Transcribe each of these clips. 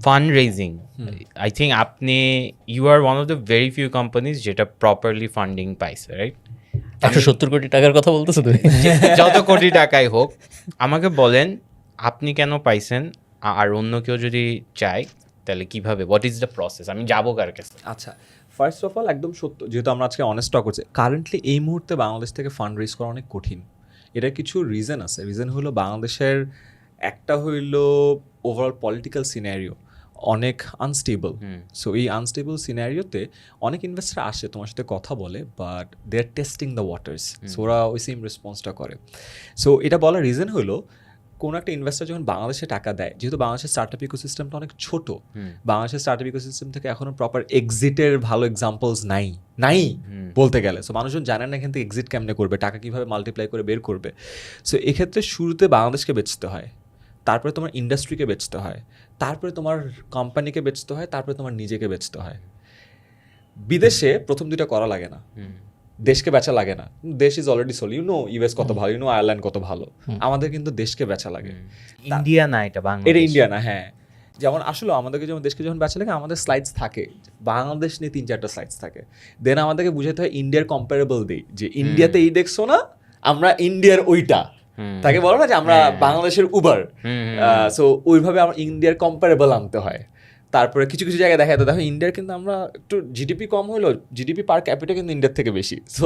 Fund raising I think আপনি you are one of the very few companies যেটা properly funding পাইছে, right? 170 কোটি টাকার কথা বলতেছো তুমি? যত কোটি টাকাই হোক, আমাকে বলেন আপনি কেন পাইছেন, আর অন্য কেউ যদি চায় তাহলে কিভাবে, হোয়াট ইজ দ্য প্রসেস, আমি যাবো কার কাছে? আচ্ছা, ফার্স্ট অফ অল একদম সত্য, যেহেতু আমরা আজকে অনেস্ট টক করছি, কারেন্টলি এই মুহূর্তে বাংলাদেশ থেকে ফান্ড রেজ করা অনেক কঠিন। এটা কিছু রিজন আছে। রিজন হলো বাংলাদেশের একটা হইল ওভারঅল পলিটিক্যাল সিনারিও অনেক আনস্টেবল। সো এই আনস্টেবল সিনারিওতে অনেক ইনভেস্টার আসে তোমার সাথে কথা বলে, but they are testing the waters. So ওরা ওই সেম রেসপন্সটা করে। সো এটা বলার রিজন হলো কোনো একটা ইনভেস্টার যখন বাংলাদেশে টাকা দেয়, যেহেতু বাংলাদেশের স্টার্টআপ ইকোসিস্টেমটা অনেক ছোট, বাংলাদেশের স্টার্টআপ ইকোসিস্টেম থেকে এখনো প্রপার এক্সিটের ভালো এক্সাম্পলস নাই বলতে গেলে। সো মানুষজন জানে না এখান থেকে এক্সিট কেমনে করবে, টাকা কীভাবে মাল্টিপ্লাই করে বের করবে। সো এক্ষেত্রে শুরুতে বাংলাদেশকে বেচতে হয়, তারপরে তোমার ইন্ডাস্ট্রিকে বেচতে হয়, তারপরে তোমার কোম্পানিকে বেচতে হয়, তারপরে তোমার নিজেকে বেচতে হয়। বিদেশে প্রথম দুইটা করা লাগে না, দেশকে বেচা লাগে না। দেশ ইজ অলরেডি সোল, ইউএস কত ভালো, আয়ারল্যান্ড কত ভালো, আমাদের কিন্তু দেশকে বেচা লাগে। ইন্ডিয়া না, এটা বাংলাদেশ। এটা ইন্ডিয়া না, হ্যাঁ। যেমন আসলে আমাদেরকে যেমন দেশকে যখন বেচা লাগে, আমাদের স্লাইডস থাকে, বাংলাদেশ নিয়ে 3-4টা স্লাইডস থাকে। দেন আমাদেরকে বুঝাতে হয় ইন্ডিয়ার কম্পারেবল দিই, যে ইন্ডিয়াতে এই দেখছো না, আমরা ইন্ডিয়ার ওইটা, তাকে বলো না যে আমরা বাংলাদেশের উবার। সো ওইভাবে আমরা ইন্ডিয়ার কম্পারেবল আনতে হয়। তারপরে কিছু কিছু জায়গায় দেখা যেত, দেখো ইন্ডিয়ার কিন্তু আমরা একটু জিডিপি কম হলো, জিডিপি পার ক্যাপিটা কিন্তু ইন্ডিয়ার থেকে বেশি। সো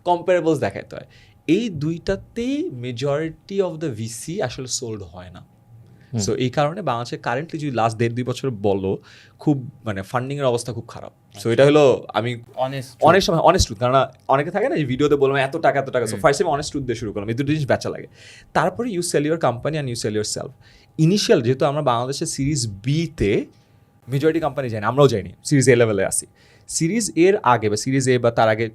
কম্পারেবলস দেখাতে হয়। এই দুইটাতেই মেজরিটি অফ দ্য ভিসি আসলে সোল্ড হয় না। সো এই কারণে বাংলাদেশে কারেন্টলি যদি লাস্ট 1.5-2 বছর বলো, খুব মানে ফান্ডিংয়ের অবস্থা খুব খারাপ। সো এটা হলো আমি অনেক সময় অনেস্ট ট্রুথ, কারণ অনেকে থাকে না এই ভিডিওতে বললাম এত টাকা। So first time honest truth দিয়ে শুরু করলাম, এই দুটো জিনিস বেচা লাগে। তারপরে you sell your company and you sell yourself. Initial যেহেতু আমরা বাংলাদেশের সিরিজ বিতে মেজরিটি কোম্পানি যায়নি, আমরাও যাইনি, সিরিজ এ লেভেলে আসি। সিরিজ এর আগে বা সিরিজ এ বা তার আগে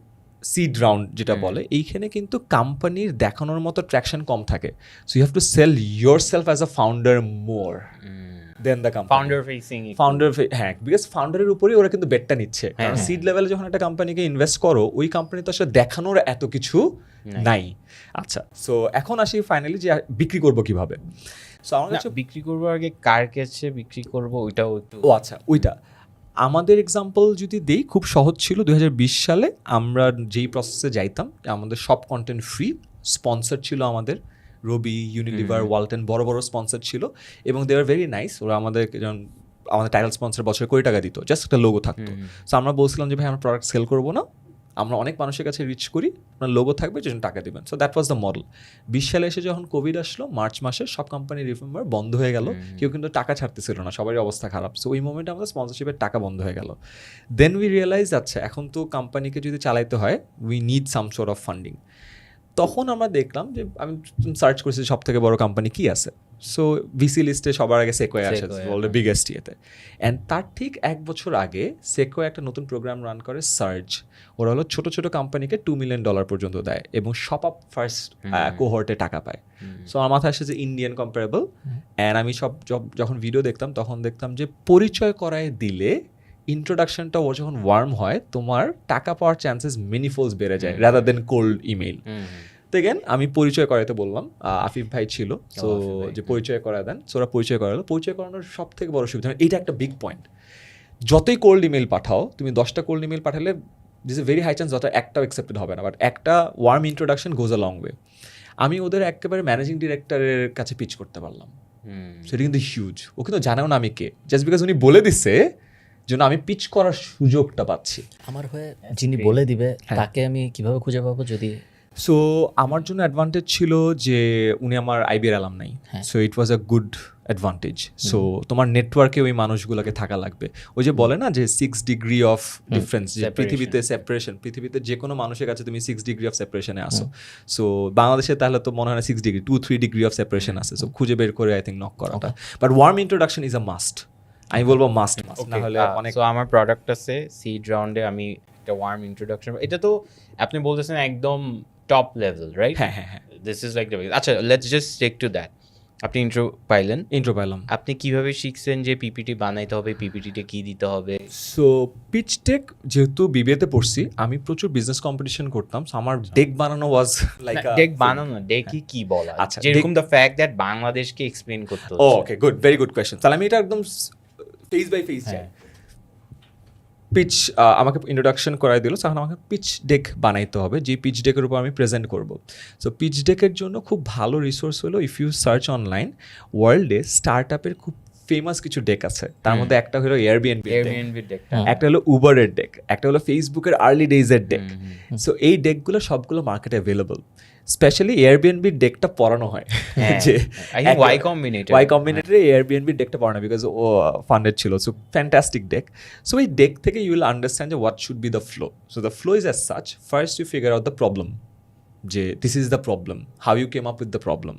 সিড রাউন্ড যেটা বলে, এইখানে কিন্তু কোম্পানির দেখানোর মতো ট্র্যাকশন কম থাকে। So you have to sell yourself as a founder more than the company. Founder, হ্যাঁ, বিকজ ফাউন্ডারের উপরেই ওরা কিন্তু বেটটা নিচ্ছে। কারণ সিড লেভেলে যখন একটা কোম্পানিকে ইনভেস্ট করো, ওই কোম্পানি তো আসলে দেখানোর এত কিছু নাই। আচ্ছা, সো এখন আসি ফাইনালি যে বিক্রি করবো কিভাবে। সো আমার কাছে বিক্রি করবো আগে কার কাছে বিক্রি করবো ওইটাও একটু। ও আচ্ছা, ওইটা আমাদের এক্সাম্পল যদি দিই, খুব সহজ ছিল। 2020 সালে আমরা যেই প্রসেসে যাইতাম, আমাদের সব কন্টেন্ট ফ্রি, স্পন্সর ছিল আমাদের রবি, ইউনিলিভার, ওয়ালটন, বড় বড় স্পন্সর ছিল, এবং দে আর ভেরি নাইস। ওরা আমাদের যেমন আমাদের টাইটেল স্পন্সর বছরে কোটি টাকা দিত, জাস্ট একটা লোগো থাকতো। সো আমরা বলছিলাম যে ভাই আমরা প্রোডাক্ট সেল করবো না, আমরা অনেক মানুষের কাছে রিচ করি, আপনার লোগো থাকবে, যেন টাকা দেবেন। So that was the model. 20 সালে এসে যখন কোভিড আসলো, মার্চ মাসে সব কোম্পানি রিমেম্বার বন্ধ হয়ে গেল, কেউ কিন্তু টাকা ছাড়তেছিল না, সবারই অবস্থা খারাপ। সো ওই মোমেন্টে আমাদের স্পন্সরশিপের টাকা বন্ধ হয়ে গেল। দেন উই রিয়েলাইজ, আচ্ছা এখন তো কোম্পানিকে যদি চালাইতে হয়, we need some sort of funding. তখন আমরা দেখলাম যে আমি সার্চ করেছি সব থেকে বড় কোম্পানি কি আছে। সো ভিসি লিস্টে সবার আগে সেকোয়া আসে, বিগেস্ট ইয়েতে। অ্যান্ড তার ঠিক 1 বছর আগে সেকোয়া একটা নতুন প্রোগ্রাম রান করে, সার্জ। ওরা হলো ছোট ছোট কোম্পানিকে $2 মিলিয়ন পর্যন্ত দেয়, এবং সব আপ ফার্স্ট কোহর্টে টাকা পায়। সো আমার মাথায় আসে যে ইন্ডিয়ান কম্পারেবল। অ্যান্ড আমি যখন ভিডিও দেখতাম, তখন দেখতাম যে পরিচয় করায় দিলে ইন্ট্রোডাকশনটা ও যখন ওয়ার্ম হয়, তোমার টাকা পাওয়ার চান্সেস মেনিফোল্ডস বেড়ে যায়, রাদার দেন কোল্ড ইমেইল। তো এগেন আমি পরিচয় করাইতে বললাম, আফিফ ভাই ছিল, সো যে পরিচয় করায় দেন। সো ওরা পরিচয় করালো। পরিচয় করানোর সব থেকে বড় সুবিধা, এইটা একটা বিগ পয়েন্ট, যতই কোল্ড ইমেল পাঠাও তুমি, 10টা কোল্ড ইমেল পাঠালে this a very high chance যত একটাও অ্যাকসেপ্টেড হবে না, বাট একটা warm introduction goes a long way. আমি ওদের একেবারে ম্যানেজিং ডিরেক্টরের কাছে পিচ করতে পারলাম, সেটা কিন্তু হিউজ। ও কিন্তু জানেও না আমি কে, জাস্ট বিকজ উনি বলে দিচ্ছে জন্য আমি পিচ করার সুযোগটা পাচ্ছি। আমার হয়ে যিনি বলে দিবে তাকে আমি কিভাবে খুঁজে পাবো? যদি সো আমার জন্য অ্যাডভান্টেজ ছিল যে উনি আমার আইবির অ্যালাম নাই, so it was a good advantage. So তোমার নেটওয়ার্কে ওই মানুষগুলোকে থাকা লাগবে। ওই যে বলে না যে 6 ডিগ্রি অফ ডিফারেন্স, যে পৃথিবীতে সেপারেশন, পৃথিবীতে যে কোনো মানুষের কাছে তুমি 6 ডিগ্রি অফ সেপারেশনে আসো। সো বাংলাদেশে তাহলে তো মনে হয় না 6 ডিগ্রি, 2-3 ডিগ্রি অফ সেপারেশন আছে। সো খুঁজে বের করে আই থিঙ্ক নক করাটা, but warm introduction is a must. আমি বলবো মাস্ট না হলে অনেক। সো আমার প্রোডাক্ট আছে সিড রাউন্ডে, আমি একটা ওয়ার্ম ইন্ট্রোডাকশন, এটা তো আপনি বলতেছেন একদম টপ লেভেল, রাইট? হ্যাঁ হ্যাঁ হ্যাঁ, দিস ইজ লাইক দ্য, আচ্ছা let's just stick to that. আপনি ইন্ট্রো পাইলাম, আপনি কিভাবে শিখছেন যে পিপিটি বানাইতে হবে, পিপিটিতে কি দিতে হবে? সো পিচ টেক, যেহেতু বিবিএতে পড়ছি, আমি প্রচুর বিজনেস কম্পিটিশন করতাম। সো আমার ডেক বানানো ওয়াজ লাইক ডেক বানানো, ডেকে কি বলা? আচ্ছা, যেরকম দ্য ফ্যাক্ট দ্যাট বাংলাদেশকে এক্সপ্লেইন করতে হচ্ছে। ওকে, গুড, ভেরি গুড কোয়েশ্চেন। তাহলে আমি এটা একদম ফেস বাই ফেস চাই। পিচ আমাকে ইন্ট্রোডাকশন করাই দিল, তখন আমাকে পিচ ডেক বানাইতে হবে, যে পিচ ডেকের উপর আমি প্রেজেন্ট করব। সো পিচ ডেকের জন্য খুব ভালো রিসোর্স হলো, ইফ ইউ সার্চ অনলাইন, ওয়ার্ল্ডে স্টার্ট আপের খুব ফেমাস কিছু ডেক আছে। তার মধ্যে একটা হলো এয়ারবিএনবি ডেক, একটা হলো উবারের ডেক, একটা হলো ফেসবুকের আর্লি ডেজের ডেক। সো এই ডেকগুলো সবগুলো মার্কেটে অ্যাভেলেবল। স্পেশালি এয়ারবিএনবির ডেকটা পড়ানো হয়, যে ওয়াই কম্বিনেটর এয়ারবিএনবির ডেকটা পড়ানো, বিকজ ও ফান্ডেড ছিল। So fantastic deck. সো এই ডেক থেকে ইউ উইল আন্ডারস্ট্যান্ড যে what should be the flow. So the flow is as such, first you figure out the problem, যে this is the problem, how you came up with the problem,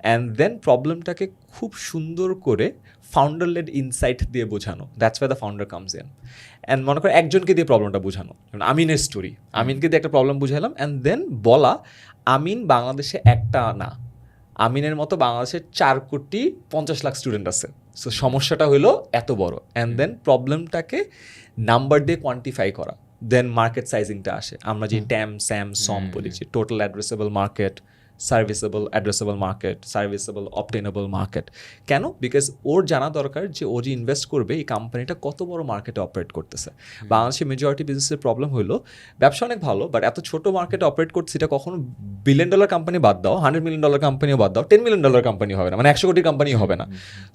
and then প্রবলেমটাকে খুব সুন্দর করে founder led insight দিয়ে বোঝানো। That's why the founder comes in. And মনে করো একজনকে দিয়ে প্রবলেমটা বোঝানো, যেমন আমিনের স্টোরি, আমিনকে দিয়ে একটা প্রবলেম বুঝালাম, অ্যান্ড দেন বলা আমিন বাংলাদেশে একটা না, আমিনের মতো বাংলাদেশে 4,50,00,000 স্টুডেন্ট আছে। সো সমস্যাটা হলো এত বড়, অ্যান্ড দেন প্রবলেমটাকে নাম্বার দিয়ে কোয়ান্টিফাই করা। দেন মার্কেট সাইজিংটা আসে, আমরা যে ট্যাম স্যাম সম বলেছি, total addressable market, serviceable addressable market, serviceable obtainable market. কেন? বিকজ ওর জানা দরকার যে ও যে ইনভেস্ট করবে এই কোম্পানিটা কত বড় মার্কেটে অপারেট করতেছে। বাংলাদেশের মেজরিটি বিজনেসের প্রবলেম হলো ব্যবসা অনেক ভালো, বাট এত ছোট মার্কেটে অপারেট করছে, এটা কখনো $1 বিলিয়ন কোম্পানি বাদ দাও, $100 মিলিয়ন কোম্পানিও বাদ দাও, $10 মিলিয়ন কোম্পানি হবে না, মানে 100 কোটি কোম্পানি হবে না।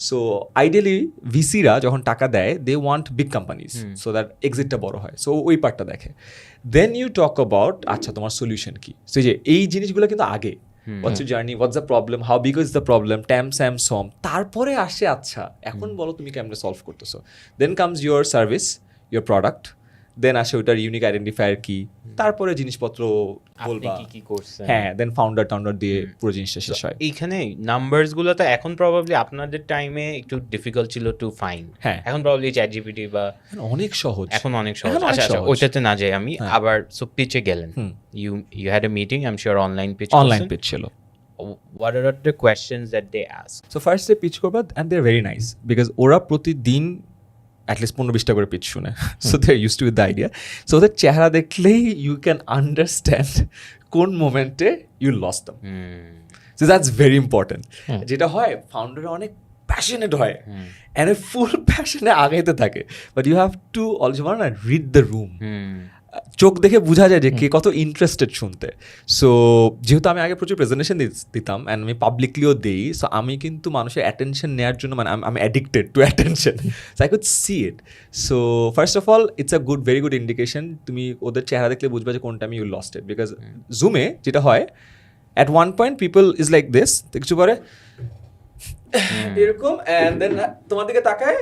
সো আইডিয়ালি ভিসিরা যখন টাকা দেয়, they want big companies, so that এক্সিটটা বড় হয়। সো ওই পার্টটা দেখে। দেন ইউ টক অ্যাবাউট আচ্ছা তোমার সলিউশন কি। সো যে এই জিনিসগুলো কিন্তু আগে, what's your journey, what's the problem, how big is the problem, TAM SAM SOM, তারপরে আসে আচ্ছা এখন বলো তুমি কেমনে সলভ করতেছো। Then comes your service, your product, then আসে ওটার ইউনিক আইডেন্টিফায়ার কি, তারপরে জিনিসপত্র বলবা কি করছেন, হ্যাঁ, দেন ফাউন্ডার টাউন্ডার দিয়ে পুরো জিনিসটা শেষ হয়। এইখানে নাম্বারস গুলো তো এখন প্রবাবলি আপনাদের টাইমে একটু ডিফিকাল্ট ছিল টু ফাইন্ড, হ্যাঁ এখন প্রবাবলি চ্যাট জিপিটি বা অনেক সহজ, এখন অনেক সহজ। এখন অনেক আচ্ছা সহজ। ওইটাতে না যাই আমি, আবার সো পিচে গেলেন, you had a meeting, I am sure online pitch ছিল। What are the questions that they ask? So ফার্স্টে পিচ করবা, and they are very nice, because ওরা প্রতিদিন অ্যাটলিস্ট 15-20টা করে পিচ শুনে, so they are use to with the idea. So ওদের চেহারা দেখলেই ইউ ক্যান আন্ডারস্ট্যান্ড কোন মোমেন্টে you lost them. So that's very important. যেটা হয় ফাউন্ডাররা অনেক প্যাশনেট হয়, অ্যান্ড ফুল প্যাশনে আগাইতে থাকে, but you have to also read the room. চোখ দেখে বোঝা যায় যে কে কত ইন্টারেস্টেড শুনতে। সো যেহেতু আমি আগে প্রচুর প্রেজেন্টেশন দিতাম, অ্যান্ড আমি পাবলিকলিও দিই, সো আমি কিন্তু মানুষের অ্যাটেনশন নেওয়ার জন্য, মানে আমি addicted to attention, so I could see it. So first of all it's a very good indication, তুমি ওদের চেহারা দেখলে বুঝবা যে কোনটা আমি ইউ লস্ট ইট। বিকজ জুমে যেটা হয়, at one point people is like this, কিছু পরে এরকম, অ্যান্ড দেন তোমার দিকে তাকায়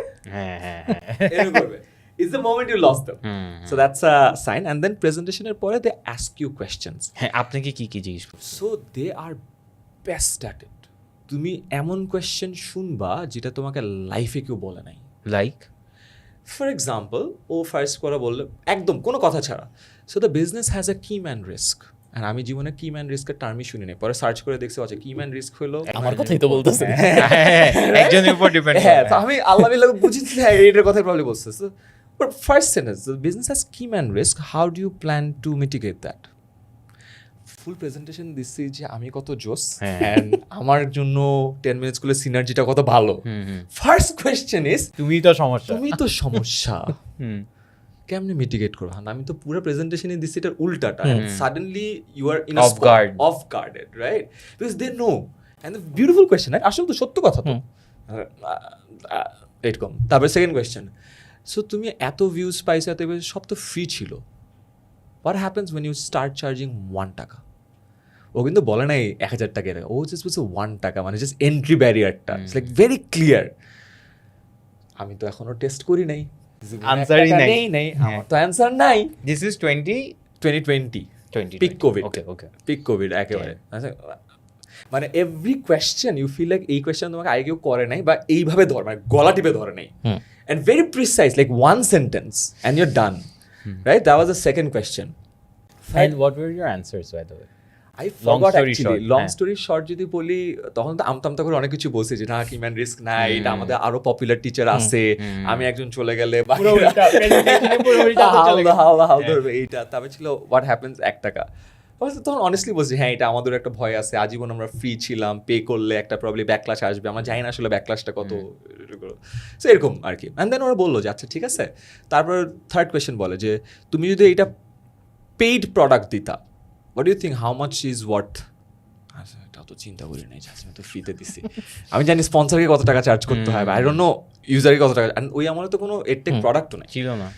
এরকম করবে, is the moment you lost them. So that's a sign. And then presentation এর পরে they ask you questions. হ্যাঁ, আপনাকে কি কি জিজ্ঞেস করছে? So they are best at it. তুমি এমন কোয়েশ্চেন শুনবা যেটা তোমাকে লাইফে কেউ বলে নাই। লাইক ফর এক্সাম্পল, ও ফার্স্ট করে বললে একদম কোনো কথা ছাড়া, so the business has a key man risk. আর আমি জীবনে কি ম্যান রিস্কের টার্মই শুনি নাই, পরে সার্চ করে দেখছি আচ্ছা কি ম্যান রিস্ক হলো আমার কথাই তো বলতেছে, একজনের উপর ডিপেন্ড। হ্যাঁ, তো আমি আল্লাহ বিল্লাহ বুঝেছি এইটার কথাই প্রবলেম বলছে। But first sentence, the business has key man risk. How do you plan to mitigate that? Full presentation দিচ্ছি যে আমি কত জোস, and আমার জন্য 10 মিনিট স্কুলের সিনার্জিটা কত ভালো। ফার্স্ট কোয়েশ্চেন ইজ তুমি তো সমস্যা কেমনে মিটিগেট করবো। আমি তো পুরো প্রেজেন্টেশনে দিচ্ছি এটার উল্টাটা, suddenly you are in off guarded, right? Because they know, and the beautiful question, আসলে তো সত্য কথা তো এরকম। তারপরে সেকেন্ড কোয়েশ্চেন, সো তুমি এত ভিউজ পাইছো, এত সব তো ফ্রি ছিল, what happens when you start charging $1? ও কিন্তু বলে নাই 1,000 টাকা, ও জাস্ট বলছে $1, মানে জাস্ট এন্ট্রি ব্যারিয়ারটা, ইটস লাইক ভেরি ক্লিয়ার। আমি তো এখনো টেস্ট করি নাই, আনসারই নাই, আমার তো অ্যান্সার নাই। This is 2020 peak covid, okay peak covid একেবারে। মানে every question you feel like এই কোয়েশ্চেন তোমাকে আগে কেউ করে নাই, বা এইভাবে ধর, মানে গলা টিপে ধরে নাই, and very precise, like one sentence and you're done. Right? That was the second question. And what were your answers, by the way? I forgot actually. Long story short যদি বলি, তখন তো আমতা করে অনেক কিছু বলছি যে না কি ম্যান রিস্ক নাই, এটা আমাদের আরো পপুলার টিচার আছে, আমি একজন চলে গেলে হাল ধরবে এইটা। তারপরে ছিল হোয়াট হ্যাপেন্স $1। তখন অনেস্টলি বলছি হ্যাঁ এটা আমাদের একটা ভয় আছে, আজীবন আমরা ফ্রি ছিলাম, পে করলে একটা প্রবলি ব্যাকলাশ আসবে, আমরা জানি না আসলে ব্যাকলাশটা কত, সো এরকম আর কি। অ্যান্ড দেন ওরা বললো যে আচ্ছা ঠিক আছে। তারপর থার্ড কোয়েশ্চেন বলে যে তুমি যদি এটা পেইড প্রোডাক্ট দিতা, what you think how much is worth? আচ্ছা এটা তো চিন্তা করি নাই, আমি তো ফ্রিতে দিছি, আমি জানি স্পন্সরকে কত টাকা চার্জ করতে হবে, আই ডোন্ট নো ইউজারকে কত টাকা, অ্যান্ড ওই আমার তো কোনো এডটেক প্রোডাক্টও নাই, ছিল না।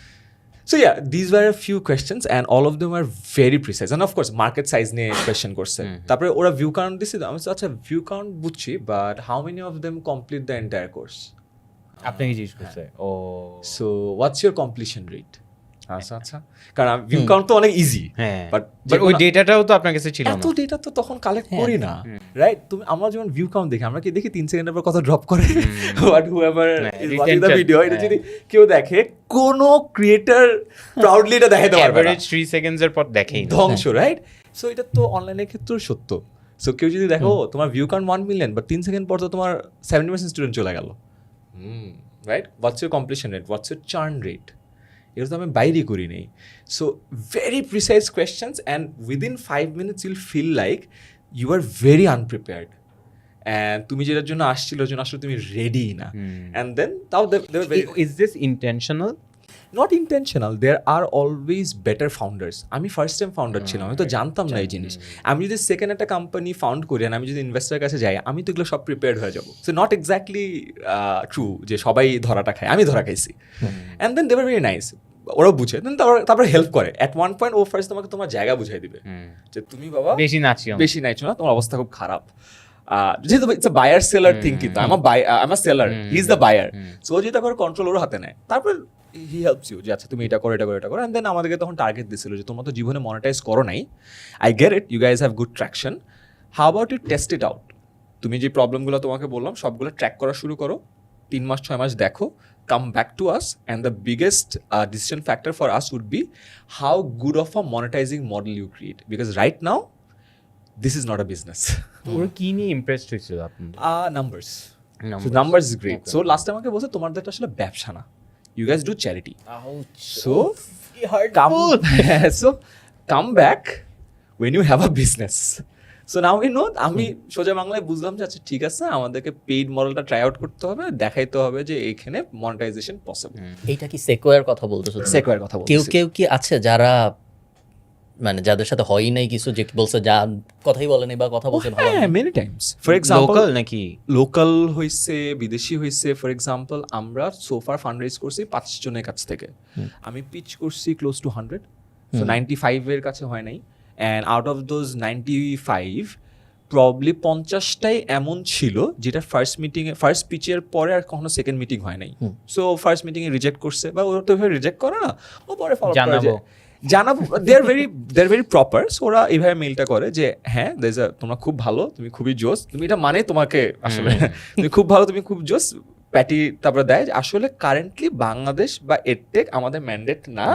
So yeah, these were a few questions and all of them were very precise. And of course, market size নিয়ে question করছে। তারপরে ওরা view count দিছে, আমি বলছি আচ্ছা view count বুঝছি, but how many of them complete the entire course? আপনাকে জিজ্ঞেস করছে ও So what's your completion rate? আচ্ছা কারণ view count তো অনেক ইজি, হ্যাঁ, বাট ওই ডেটাটাও তো আপনার কাছে ছিল না। এত ডেটা তো তখন কালেক্ট করি না, রাইট? তুমি আমরা যখন ভিউ কাউন্ট দেখি, আমরা কি দেখি 3 সেকেন্ডের পর কত ড্রপ করে, but whoever is watching the video, এটা যদি কেউ দেখে, কোন ক্রিয়েটর প্রাউডলি এটা দেখাতে পারবে না, এভারেজ 3 সেকেন্ডসের পর দেখেই না, ধ্বংস, রাইট? সো এটা তো অনলাইনের ক্ষেত্রেও সত্য। সো কেউ যদি দেখো তোমার view count 1 million, but 3 second পর তো তোমার 70% স্টুডেন্ট চলে গেল, right? What's your completion rate, what's your churn rate, এটা তো আমি বাইরেই করি নেই। So very precise questions and within 5 minutes you'll feel like you are very unprepared, and তুমি যেটার জন্য আসছিল জন্য আসলে তুমি রেডি না। অ্যান্ড দেন তাও is this intentional? Not intentional, there are always better founders. আমি ফার্স্ট টাইম ফাউন্ডার ছিলাম, আমি তো জানতাম না এই জিনিস। আমি যদি সেকেন্ড একটা কোম্পানি ফাউন্ড করি আর আমি যদি ইনভেস্টারের কাছে যাই, আমি তো এগুলো সব প্রিপেয়ার্ড হয়ে যাবো। সো নট এক্স্যাক্টলি ট্রু যে সবাই ধরাটা খায়, আমি ধরা খাইছি। And then they were very nice, ওরাও বুঝে, দেন তারপর হেল্প করে। অ্যাট ওয়ান পয়েন্ট ও ফার্স্ট তোমাকে তোমার জায়গা বুঝাই দিবে যে তুমি বাবা বেশি নাচছো না, তোমার অবস্থা খুব খারাপ। যেহেতু it's a buyer seller thing, কিন্তু I am a seller, he is the buyer. So ও যেটা করে কন্ট্রোল ওর হাতে নেয়, তারপর হি হেল্পস ইউ যে আচ্ছা তুমি এটা করো, এটা করো, এটা করো। অ্যান্ড দেন আমাদেরকে তখন টার্গেট দিছিল যে তোমরা তো জীবনে মনিটাইজ করো নাই, I get it, you guys have good traction, how about you test it out? তুমি যে প্রবলেমগুলো তোমাকে বললাম সবগুলো ট্র্যাক করা শুরু করো, 3 মাস 6 মাস দেখো, come back to us, and the biggest decision factor for us would be how good of a monetizing model you create, because right now this is not a business. ওরা কি নিয়ে ইমপ্রেসড হয়েছিল আপনি? Numbers. So numbers is great. So last time আমাকে বলছে তোমার তো আসলে ব্যবসা না, you guys do charity. So come back when you have a business. So now we know, আমি সোজা বাংলায় বুঝলাম যে আচ্ছা ঠিক আছে, আমাদেরকে পেইড মডেলটা ট্রাই আউট করতে হবে, দেখাইতে হবে যে এইখানে মনিটাইজেশন পসিবল। এইটা কি সেকোয়ার কথা বলতেছো? সেকোয়ার কথা বলছি। কেউ কি আছে যারা মানে যাদের সাথে হয়ই নাই কিছু, যে বলছে যা কথাই বলেনি বা কথা বলছে ভালো? হ্যাঁ, many Times. For example local নাকি লোকাল হইছে, বিদেশি হইছে। ফর এক্সাম্পল আমরা সোফার ফান্ড রেজ করছি 5 জনের কাছ থেকে, আমি পিচ করছি ক্লোজ টু 100, সো 95 এর কাছে হয় নাই। And out of those 95 probably 50টাই এমন ছিল যেটা ফার্স্ট পিচের পরে আর কখনো সেকেন্ড মিটিং হয় নাই। সো ফার্স্ট মিটিংয়ে রিজেক্ট করছে, বা ওরা তো রিজেক্ট করে না, ও পরে ফলো করে জানাবো, দে আর ভেরি প্রপার। সো ওরা এইভাবে মেইলটা করে যে হ্যাঁ তোমরা খুব ভালো, তুমি খুবই জোস, তুমি এটা মানে তোমাকে আসলে তুমি খুব ভালো, তুমি খুব জোস, প্যাটি তারপরে দেয় আসলে কারেন্টলি বাংলাদেশ বা এডটেক আমাদের ম্যান্ডেট না,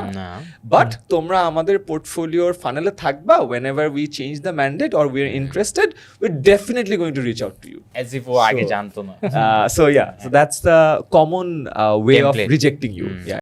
বাট তোমরা আমাদের পোর্টফোলিওর ফানেলে থাকবা, whenever we change the mandate or we are interested, we're definitely going to reach out to you. as if ও আগে জানতো না। So yeah, so that's the common way of Template. rejecting you. Yeah.